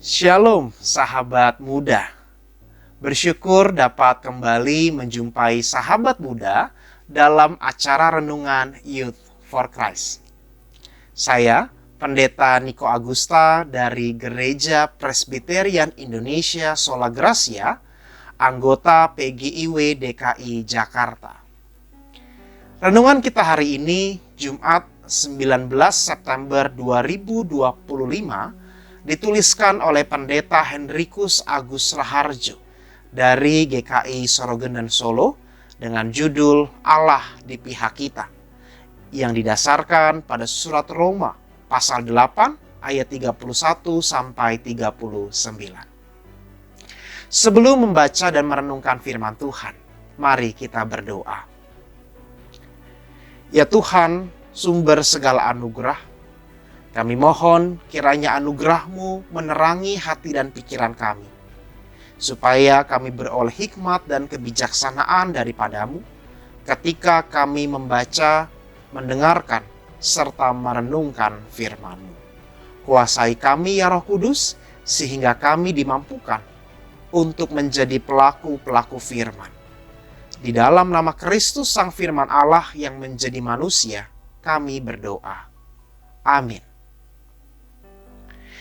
Shalom sahabat muda. Bersyukur dapat kembali menjumpai sahabat muda dalam acara renungan Youth for Christ. Saya Pendeta Niko Agusta dari Gereja Presbyterian Indonesia Sola Gracia, anggota PGIW DKI Jakarta. Renungan kita hari ini Jumat 19 September 2025 dituliskan oleh Pendeta Henrikus Agus Raharjo dari GKI Sorogen dan Solo dengan judul Allah di Pihak Kita, yang didasarkan pada surat Roma pasal 8 ayat 31 sampai 39. Sebelum membaca dan merenungkan firman Tuhan, mari kita berdoa. Ya Tuhan, sumber segala anugerah, kami mohon kiranya anugerah-Mu menerangi hati dan pikiran kami, supaya kami beroleh hikmat dan kebijaksanaan daripada-Mu ketika kami membaca, mendengarkan, serta merenungkan firman-Mu. Kuasai kami ya Roh Kudus, sehingga kami dimampukan untuk menjadi pelaku-pelaku firman. Di dalam nama Kristus Sang Firman Allah yang menjadi manusia, kami berdoa. Amin.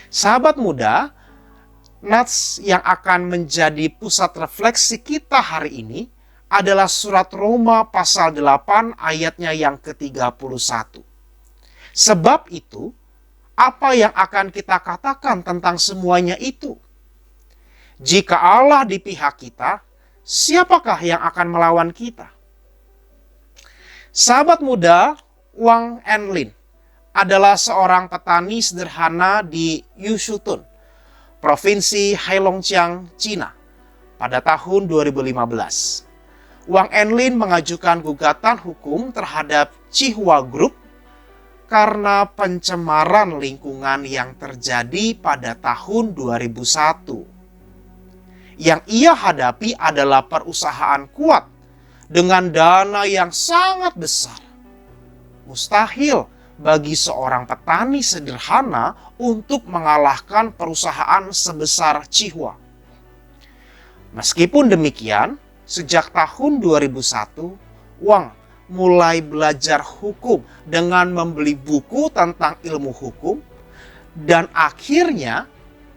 Sahabat muda, nats yang akan menjadi pusat refleksi kita hari ini adalah surat Roma pasal 8 ayatnya yang ke-31. Sebab itu, apa yang akan kita katakan tentang semuanya itu? Jika Allah di pihak kita, siapakah yang akan melawan kita? Sahabat muda, Wang Enlin adalah seorang petani sederhana di Yusutun, Provinsi Heilongjiang, Cina, pada tahun 2015. Wang Enlin mengajukan gugatan hukum terhadap Chihua Group karena pencemaran lingkungan yang terjadi pada tahun 2001. Yang ia hadapi adalah perusahaan kuat dengan dana yang sangat besar. Mustahil bagi seorang petani sederhana untuk mengalahkan perusahaan sebesar Chihua. Meskipun demikian, sejak tahun 2001, Wang mulai belajar hukum dengan membeli buku tentang ilmu hukum dan akhirnya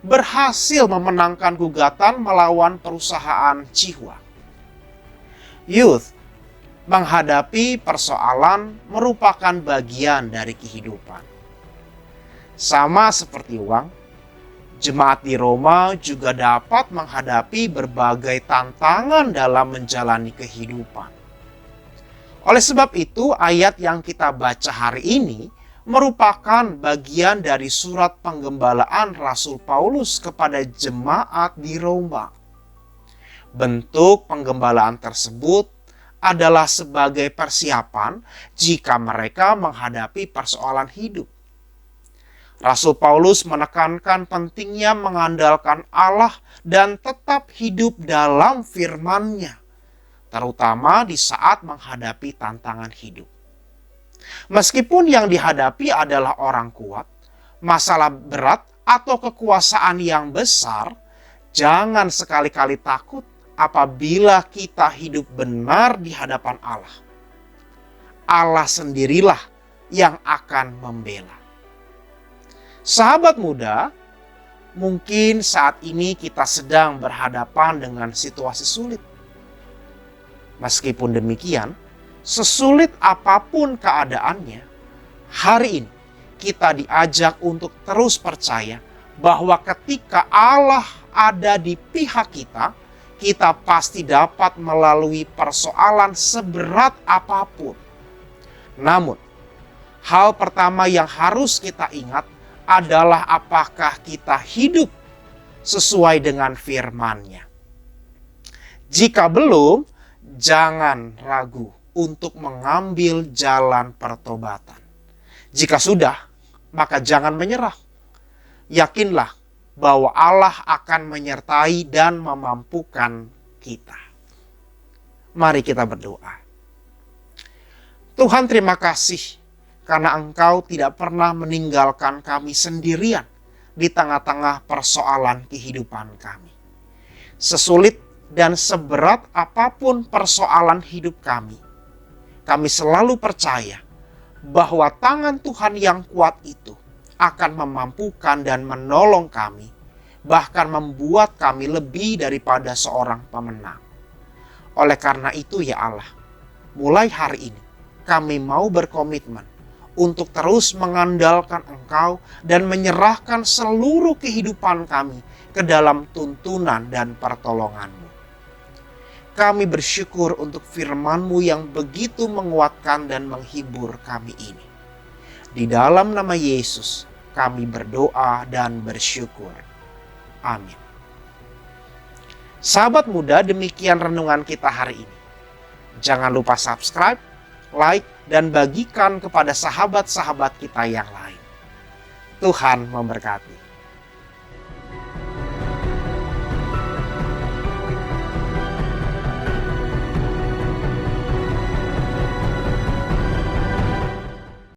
berhasil memenangkan gugatan melawan perusahaan Chihua. Youth, menghadapi persoalan merupakan bagian dari kehidupan. Sama seperti Wang, jemaat di Roma juga dapat menghadapi berbagai tantangan dalam menjalani kehidupan. Oleh sebab itu, ayat yang kita baca hari ini merupakan bagian dari surat penggembalaan Rasul Paulus kepada jemaat di Roma. Bentuk penggembalaan tersebut adalah sebagai persiapan jika mereka menghadapi persoalan hidup. Rasul Paulus menekankan pentingnya mengandalkan Allah dan tetap hidup dalam firman-Nya, terutama di saat menghadapi tantangan hidup. Meskipun yang dihadapi adalah orang kuat, masalah berat, atau kekuasaan yang besar, jangan sekali-kali takut apabila kita hidup benar di hadapan Allah. Allah sendirilah yang akan membela. Sahabat muda, mungkin saat ini kita sedang berhadapan dengan situasi sulit. Meskipun demikian, sesulit apapun keadaannya, hari ini kita diajak untuk terus percaya bahwa ketika Allah ada di pihak kita, kita pasti dapat melalui persoalan seberat apapun. Namun, hal pertama yang harus kita ingat adalah apakah kita hidup sesuai dengan firman-Nya. Jika belum, jangan ragu untuk mengambil jalan pertobatan. Jika sudah, maka jangan menyerah. Yakinlah bahwa Allah akan menyertai dan memampukan kita. Mari kita berdoa. Tuhan, terima kasih karena Engkau tidak pernah meninggalkan kami sendirian di tengah-tengah persoalan kehidupan kami. Sesulit dan seberat apapun persoalan hidup kami selalu percaya bahwa tangan Tuhan yang kuat itu akan memampukan dan menolong kami, bahkan membuat kami lebih daripada seorang pemenang. Oleh karena itu ya Allah, mulai hari ini kami mau berkomitmen untuk terus mengandalkan Engkau dan menyerahkan seluruh kehidupan kami ke dalam tuntunan dan pertolongan-Mu. Kami bersyukur untuk firman-Mu yang begitu menguatkan dan menghibur kami ini. Di dalam nama Yesus kami berdoa dan bersyukur. Amin. Sahabat muda, demikian renungan kita hari ini. Jangan lupa subscribe, like, dan bagikan kepada sahabat-sahabat kita yang lain. Tuhan memberkati.